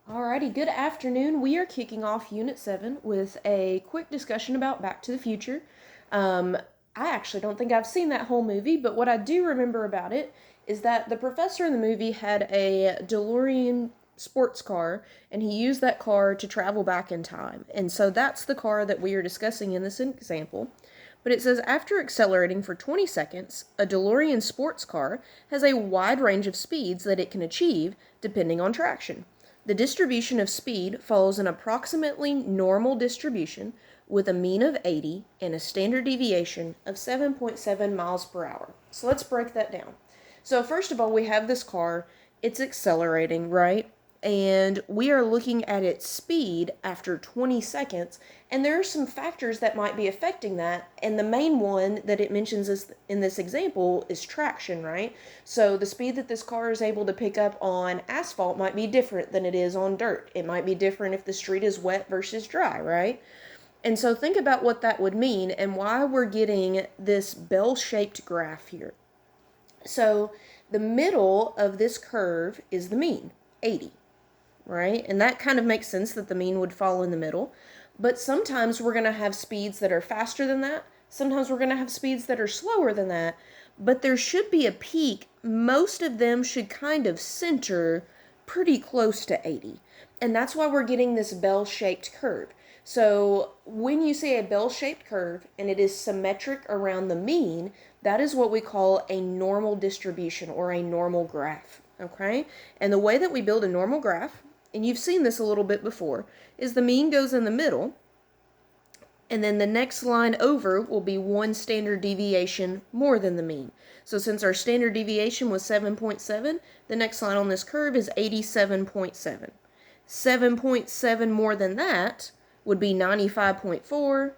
Alrighty, good afternoon. We are kicking off Unit 7 with a quick discussion about Back to the Future. I actually don't think I've seen that whole movie, but what I do remember about it is that the professor in the movie had a DeLorean sports car, and he used that car to travel back in time. And so that's the car that we are discussing in this example. But it says after accelerating for 20 seconds, a DeLorean sports car has a wide range of speeds that it can achieve depending on traction. The distribution of speed follows an approximately normal distribution with a mean of 80 and a standard deviation of 7.7 miles per hour. So let's break that down. So first of all, we have this car. It's accelerating, right? And we are looking at its speed after 20 seconds, and there are some factors that might be affecting that, and the main one that it mentions is in this example is traction, right? So the speed that this car is able to pick up on asphalt might be different than it is on dirt. It might be different if the street is wet versus dry, right? And so think about what that would mean and why we're getting this bell-shaped graph here. So the middle of this curve is the mean, 80. Right? And that kind of makes sense that the mean would fall in the middle. But sometimes we're going to have speeds that are faster than that. Sometimes we're going to have speeds that are slower than that. But there should be a peak. Most of them should kind of center pretty close to 80. And that's why we're getting this bell-shaped curve. So when you see a bell-shaped curve and it is symmetric around the mean, that is what we call a normal distribution or a normal graph. Okay? And the way that we build a normal graph, and you've seen this a little bit before, is the mean goes in the middle, and then the next line over will be one standard deviation more than the mean. So since our standard deviation was 7.7, the next line on this curve is 87.7. 7.7 more than that would be 95.4,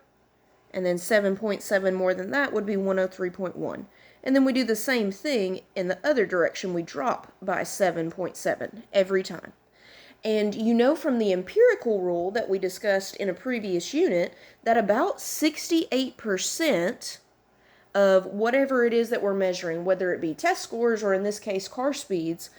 and then 7.7 more than that would be 103.1. And then we do the same thing in the other direction. We drop by 7.7 every time. And you know from the empirical rule that we discussed in a previous unit that about 68% of whatever it is that we're measuring, whether it be test scores or in this case car speeds,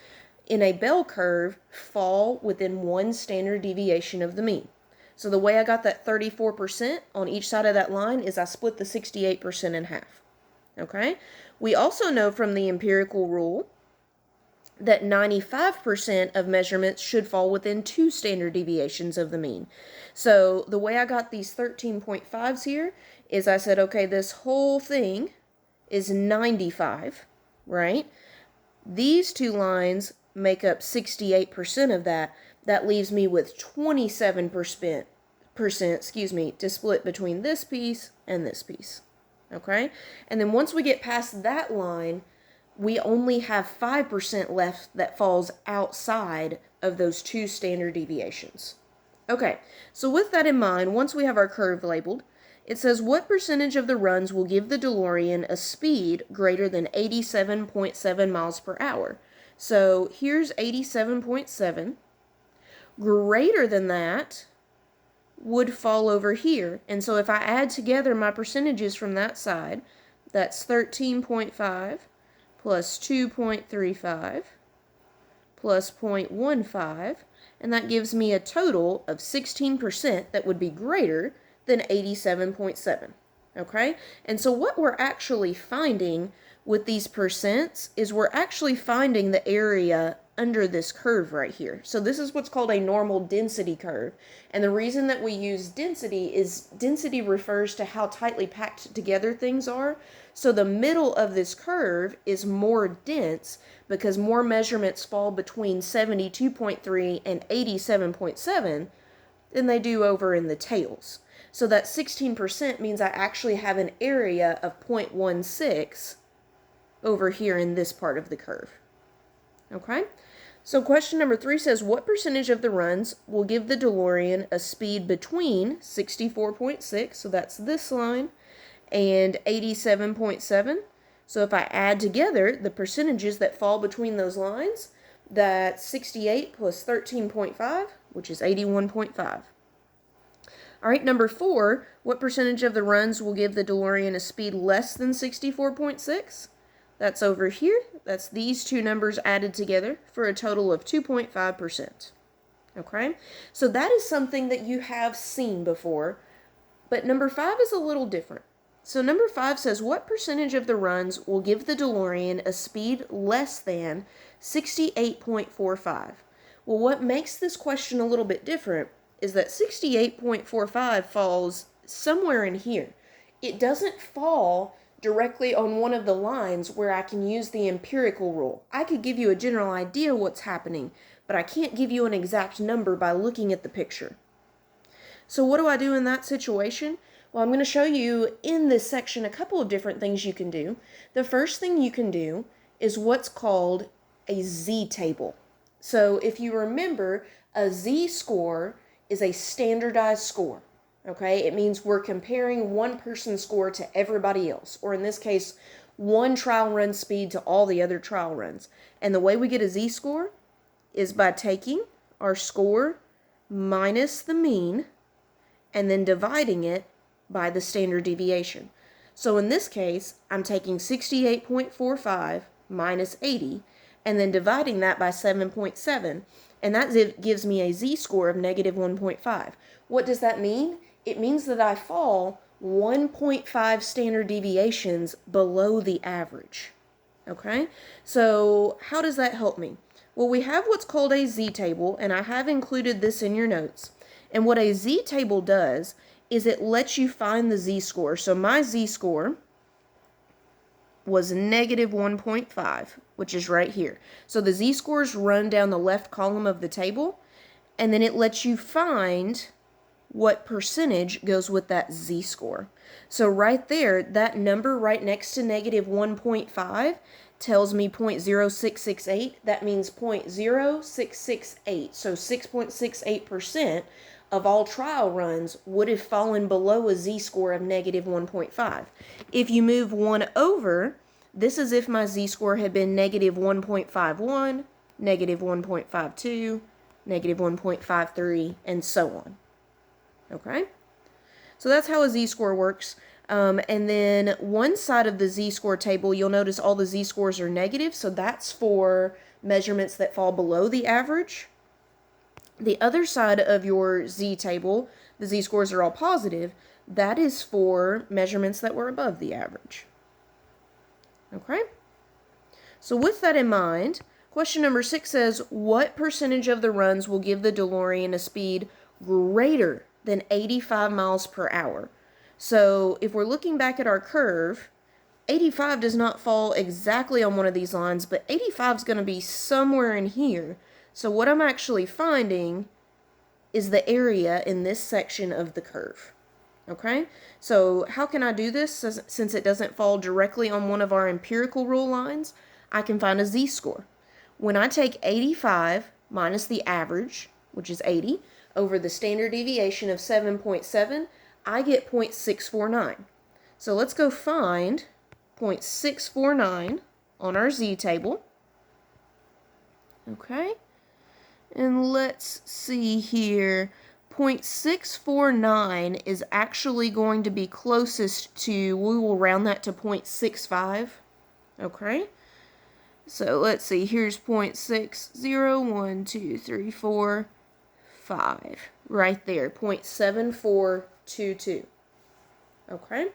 in a bell curve fall within one standard deviation of the mean. So the way I got that 34% on each side of that line is I split the 68% in half. Okay? We also know from the empirical rule that 95% of measurements should fall within two standard deviations of the mean. So the way I got these 13.5s here is I said, okay, this whole thing is 95, right? These two lines make up 68% of that. That leaves me with 27% to split between this piece and this piece. Okay? And then once we get past that line, we only have 5% left that falls outside of those two standard deviations. Okay, so with that in mind, once we have our curve labeled, it says what percentage of the runs will give the DeLorean a speed greater than 87.7 miles per hour. So here's 87.7. Greater than that would fall over here. And so if I add together my percentages from that side, that's 13.5 plus 2.35 plus 0.15, and that gives me a total of 16% that would be greater than 87.7. Okay? And so what we're actually finding with these percents is we're actually finding the area under this curve right here. So this is what's called a normal density curve. And the reason that we use density is density refers to how tightly packed together things are. So the middle of this curve is more dense because more measurements fall between 72.3 and 87.7 than they do over in the tails. So that 16% means I actually have an area of 0.16 over here in this part of the curve. Okay? So question number 3 says, what percentage of the runs will give the DeLorean a speed between 64.6, so that's this line, and 87.7? So if I add together the percentages that fall between those lines, that's 68 plus 13.5, which is 81.5. All right, number 4, what percentage of the runs will give the DeLorean a speed less than 64.6? That's over here. That's these two numbers added together for a total of 2.5%. Okay? So that is something that you have seen before, but number 5 is a little different. So number 5 says, what percentage of the runs will give the DeLorean a speed less than 68.45? Well, what makes this question a little bit different is that 68.45 falls somewhere in here. It doesn't fall directly on one of the lines where I can use the empirical rule. I could give you a general idea what's happening, but I can't give you an exact number by looking at the picture. So what do I do in that situation? Well, I'm going to show you in this section a couple of different things you can do. The first thing you can do is what's called a z-table. So if you remember, a z-score is a standardized score. Okay, it means we're comparing one person's score to everybody else, or in this case, one trial run speed to all the other trial runs. And the way we get a z-score is by taking our score minus the mean and then dividing it by the standard deviation. So in this case, I'm taking 68.45 minus 80 and then dividing that by 7.7, and that gives me a z-score of negative 1.5. What does that mean? It means that I fall 1.5 standard deviations below the average. Okay? So how does that help me? Well, we have what's called a z-table, and I have included this in your notes. And what a z-table does is it lets you find the z-score. So my z-score was negative 1.5, which is right here. So the z-scores run down the left column of the table, and then it lets you find what percentage goes with that z-score. So right there, that number right next to negative 1.5 tells me 0.0668. That means 0.0668. So 6.68% of all trial runs would have fallen below a z-score of negative 1.5. If you move 1 over, this is if my z-score had been negative 1.51, negative 1.52, negative 1.53, and so on. Okay? So that's how a z-score works. And then one side of the z-score table, you'll notice all the z-scores are negative, so that's for measurements that fall below the average. The other side of your z-table, the z-scores are all positive, that is for measurements that were above the average. Okay? So with that in mind, question number 6 says, what percentage of the runs will give the DeLorean a speed greater than 85 miles per hour? So if we're looking back at our curve, 85 does not fall exactly on one of these lines, but 85 is going to be somewhere in here. So what I'm actually finding is the area in this section of the curve. Okay? So how can I do this? Since it doesn't fall directly on one of our empirical rule lines, I can find a z-score. When I take 85 minus the average, which is 80, over the standard deviation of 7.7, I get 0.649. So let's go find 0.649 on our z-table. Okay? And let's see here. 0.649 is actually going to be closest to, we will round that to 0.65. Okay? So let's see, here's 0.60, 1, 2, 3, 4, 5. Right there, 0.7422. Okay?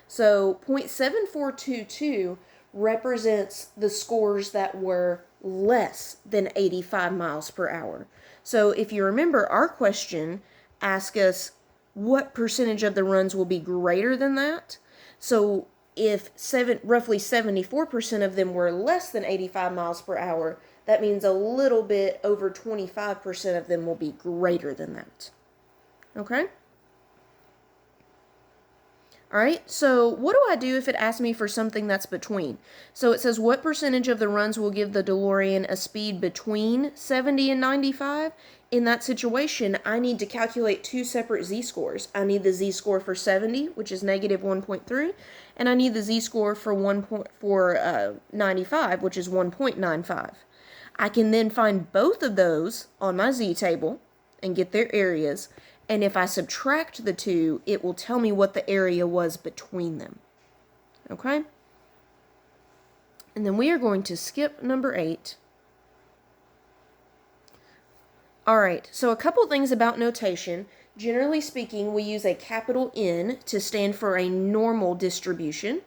So 0.7422 represents the scores that were less than 85 miles per hour. So if you remember, our question asked us what percentage of the runs will be greater than that. So if roughly 74% of them were less than 85 miles per hour, that means a little bit over 25% of them will be greater than that. Okay? Alright, so what do I do if it asks me for something that's between? So it says, what percentage of the runs will give the DeLorean a speed between 70 and 95? In that situation, I need to calculate two separate z-scores. I need the z-score for 70, which is negative 1.3, and I need the z-score for 95, which is 1.95. I can then find both of those on my z-table and get their areas, and if I subtract the two, it will tell me what the area was between them. Okay? And then we are going to skip number 8. All right, so a couple things about notation. Generally speaking, we use a capital N to stand for a normal distribution.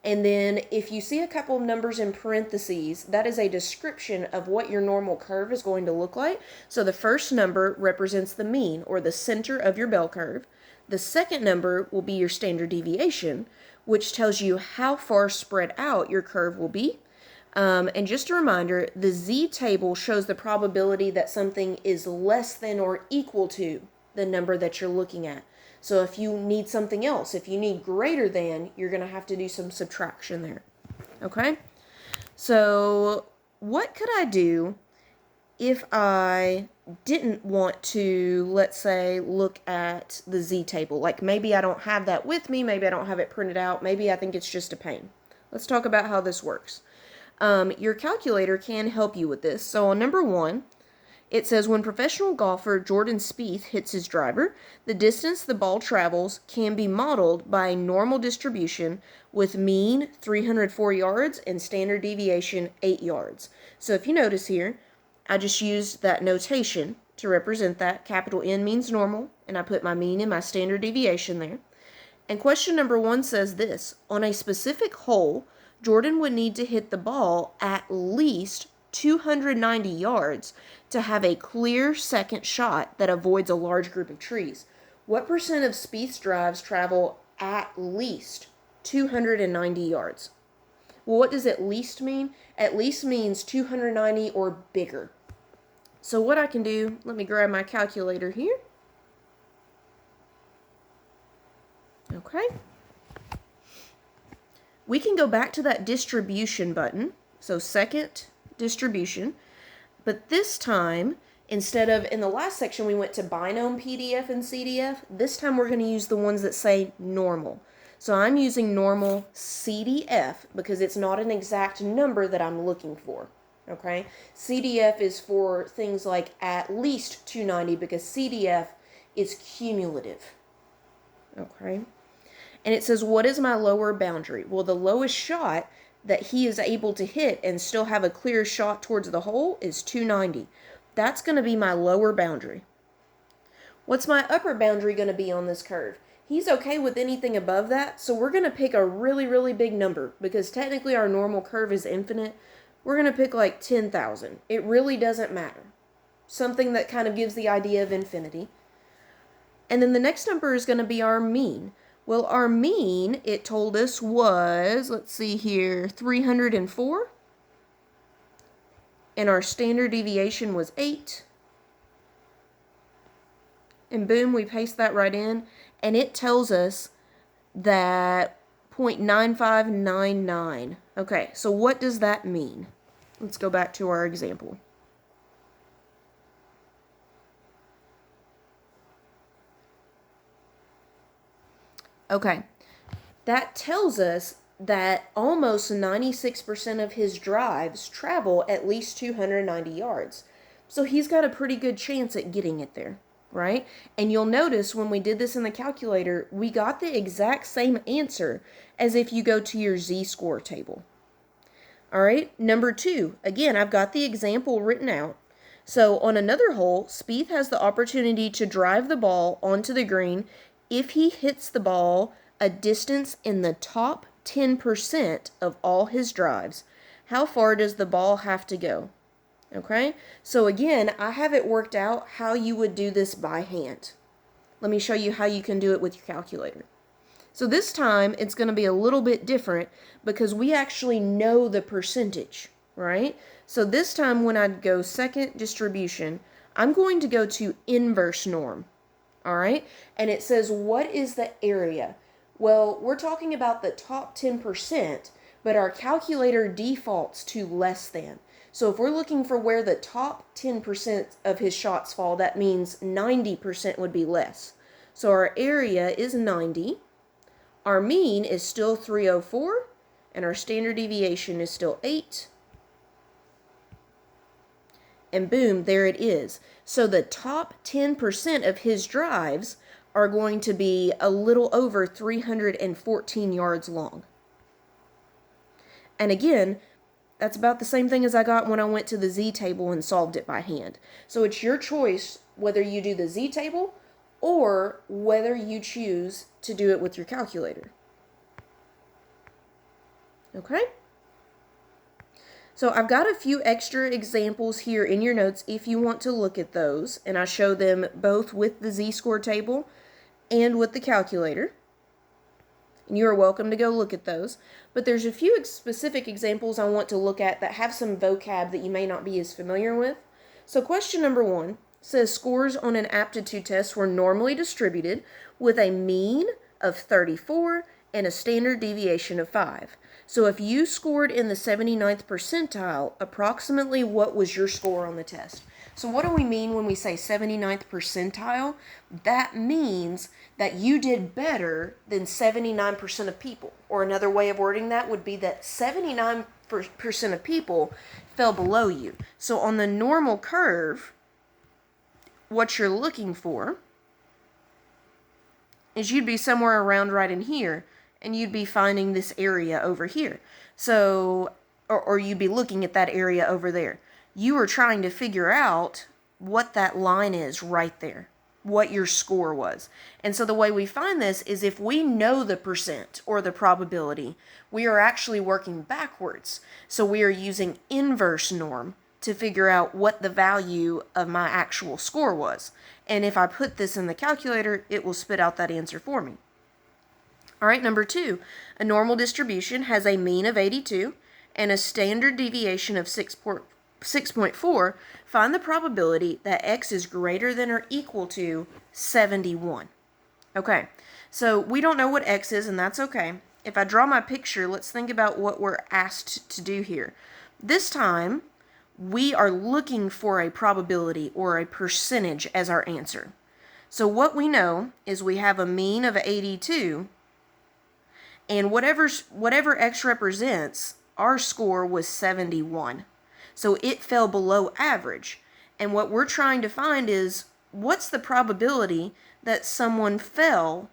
And then if you see a couple of numbers in parentheses, that is a description of what your normal curve is going to look like. So the first number represents the mean, or the center of your bell curve. The second number will be your standard deviation, which tells you how far spread out your curve will be. And just a reminder, the z-table shows the probability that something is less than or equal to the number that you're looking at. So if you need something else, if you need greater than, you're going to have to do some subtraction there. Okay? So what could I do if I didn't want to, let's say, look at the z-table? Like maybe I don't have that with me, maybe I don't have it printed out, maybe I think it's just a pain. Let's talk about how this works. Your calculator can help you with this. So on number 1, it says when professional golfer Jordan Spieth hits his driver, the distance the ball travels can be modeled by a normal distribution with mean 304 yards and standard deviation 8 yards. So if you notice here, I just used that notation to represent that. Capital N means normal, and I put my mean and my standard deviation there. And question number 1 says this: on a specific hole, Jordan would need to hit the ball at least 290 yards to have a clear second shot that avoids a large group of trees. What percent of Spieth's drives travel at least 290 yards? Well, what does at least mean? At least means 290 or bigger. So what I can do, let me grab my calculator here. Okay. We can go back to that distribution button, so second distribution, but this time, instead of, in the last section we went to binom PDF and CDF, this time we're going to use the ones that say normal. So I'm using normal CDF because it's not an exact number that I'm looking for, okay? CDF is for things like at least 290 because CDF is cumulative, okay? And it says, what is my lower boundary? Well, the lowest shot that he is able to hit and still have a clear shot towards the hole is 290. That's going to be my lower boundary. What's my upper boundary going to be on this curve? He's okay with anything above that, so we're going to pick a really, really big number because technically our normal curve is infinite. We're going to pick like 10,000. It really doesn't matter. Something that kind of gives the idea of infinity. And then the next number is going to be our mean. Well, our mean, it told us, was, let's see here, 304. And our standard deviation was 8. And boom, we paste that right in. And it tells us that 0.9599. Okay, so what does that mean? Let's go back to our example. Okay, that tells us that almost 96% of his drives travel at least 290 yards. So he's got a pretty good chance at getting it there, right? And you'll notice when we did this in the calculator, we got the exact same answer as if you go to your z-score table. All right, number 2, again, I've got the example written out. So on another hole, Spieth has the opportunity to drive the ball onto the green if he hits the ball a distance in the top 10% of all his drives. How far does the ball have to go? Okay, so again, I have it worked out how you would do this by hand. Let me show you how you can do it with your calculator. So this time, it's going to be a little bit different because we actually know the percentage, right? So this time when I go second distribution, I'm going to go to inverse norm. All right, and it says, what is the area? Well, we're talking about the top 10%, but our calculator defaults to less than. So if we're looking for where the top 10% of his shots fall, that means 90% would be less. So our area is 90. Our mean is still 304, and our standard deviation is still 8. And boom, there it is. So the top 10% of his drives are going to be a little over 314 yards long. And again, That's about the same thing as I got when I went to the Z table and solved it by hand. So it's your choice whether you do the Z table or whether you choose to do it with your calculator. Okay? So I've got a few extra examples here in your notes if you want to look at those, and I show them both with the Z-score table and with the calculator. And you are welcome to go look at those. But there's a few specific examples I want to look at that have some vocab that you may not be as familiar with. So question number 1 says scores on an aptitude test were normally distributed with a mean of 34 and a standard deviation of 5. So if you scored in the 79th percentile, approximately what was your score on the test? So what do we mean when we say 79th percentile? That means that you did better than 79% of people. Or another way of wording that would be that 79% of people fell below you. So on the normal curve, what you're looking for is you'd be somewhere around right in here, and you'd be finding this area over here. So, or you'd be looking at that area over there. You are trying to figure out what that line is right there, what your score was. And so the way we find this is if we know the percent or the probability, we are actually working backwards. So we are using inverse norm to figure out what the value of my actual score was. And if I put this in the calculator, it will spit out that answer for me. All right, number 2, a normal distribution has a mean of 82 and a standard deviation of 6.4. Find the probability that x is greater than or equal to 71. Okay, so we don't know what x is, and that's okay. If I draw my picture, let's think about what we're asked to do here. This time, we are looking for a probability or a percentage as our answer. So what we know is we have a mean of 82, and whatever x represents, our score was 71. So it fell below average. And what we're trying to find is, what's the probability that someone fell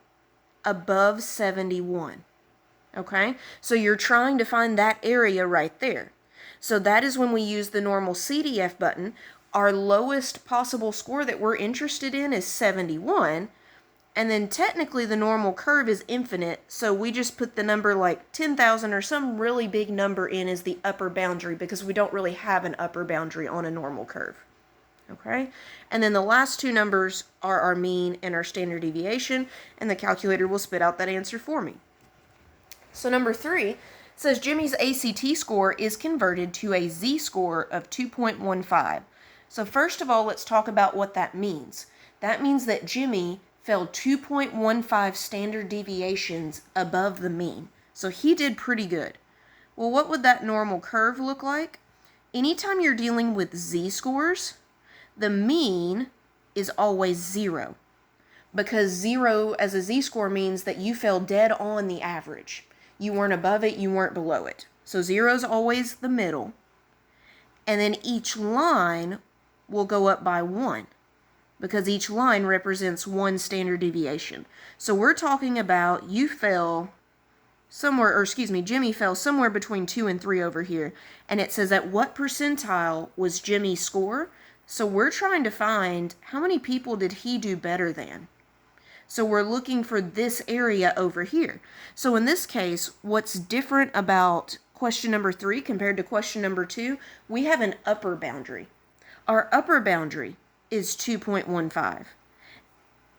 above 71? Okay? So you're trying to find that area right there. So that is when we use the normal CDF button. Our lowest possible score that we're interested in is 71. And then technically the normal curve is infinite, so we just put the number like 10,000 or some really big number in as the upper boundary because we don't really have an upper boundary on a normal curve. Okay? And then the last two numbers are our mean and our standard deviation, and the calculator will spit out that answer for me. So number 3 says Jimmy's ACT score is converted to a Z-score of 2.15. So first of all, let's talk about what that means. That means that Jimmy fell 2.15 standard deviations above the mean. So he did pretty good. Well, what would that normal curve look like? Anytime you're dealing with Z-scores, the mean is always 0. Because 0 as a Z-score means that you fell dead on the average. You weren't above it, you weren't below it. So 0 is always the middle. And then each line will go up by 1. Because each line represents one standard deviation. So we're talking about Jimmy fell somewhere between 2 and 3 over here. And it says at what percentile was Jimmy's score? So we're trying to find how many people did he do better than. So we're looking for this area over here. So in this case, what's different about question number 3 compared to question number 2? We have an upper boundary. Our upper boundary is 2.15.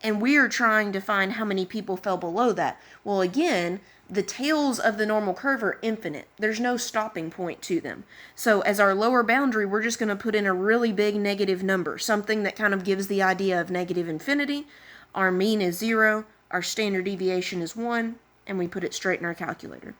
And we are trying to find how many people fell below that. Well, again, the tails of the normal curve are infinite. There's no stopping point to them. So as our lower boundary, we're just going to put in a really big negative number, something that kind of gives the idea of negative infinity. Our mean is 0, our standard deviation is 1, and we put it straight in our calculator.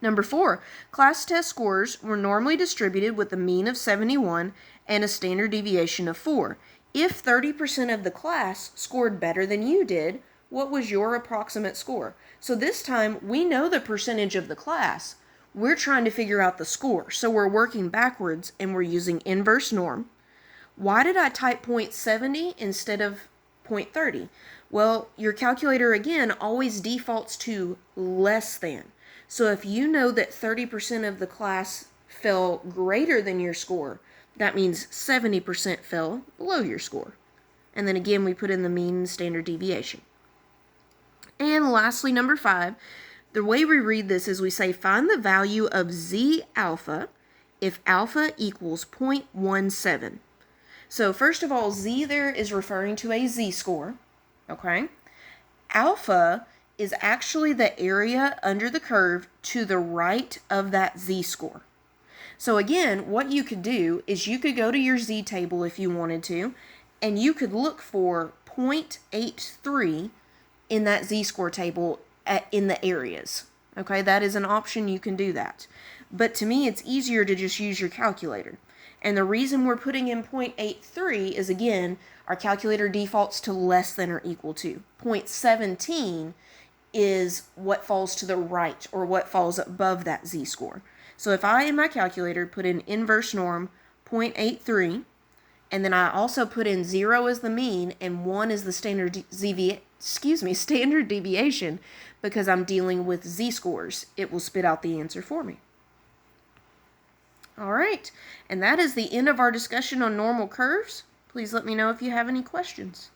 Number 4, class test scores were normally distributed with a mean of 71 and a standard deviation of 4. If 30% of the class scored better than you did, what was your approximate score? So this time, we know the percentage of the class. We're trying to figure out the score. So we're working backwards, and we're using inverse norm. Why did I type 0.70 instead of 0.30? Well, your calculator, again, always defaults to less than. So if you know that 30% of the class fell greater than your score, that means 70% fell below your score. And then again, we put in the mean and standard deviation. And lastly, number 5, the way we read this is we say find the value of Z alpha if alpha equals 0.17. So first of all, Z there is referring to a Z-score, okay? Alpha is actually the area under the curve to the right of that Z-score. So again, what you could do is you could go to your Z table if you wanted to, and you could look for 0.83 in that Z-score table in the areas. Okay, that is an option, you can do that. But to me, it's easier to just use your calculator. And the reason we're putting in 0.83 is, again, our calculator defaults to less than or equal to. 0.17 is what falls to the right, or what falls above that Z-score. So if I, in my calculator, put in inverse norm 0.83, and then I also put in 0 as the mean and 1 is the standard deviation, because I'm dealing with Z-scores, it will spit out the answer for me. All right, and that is the end of our discussion on normal curves. Please let me know if you have any questions.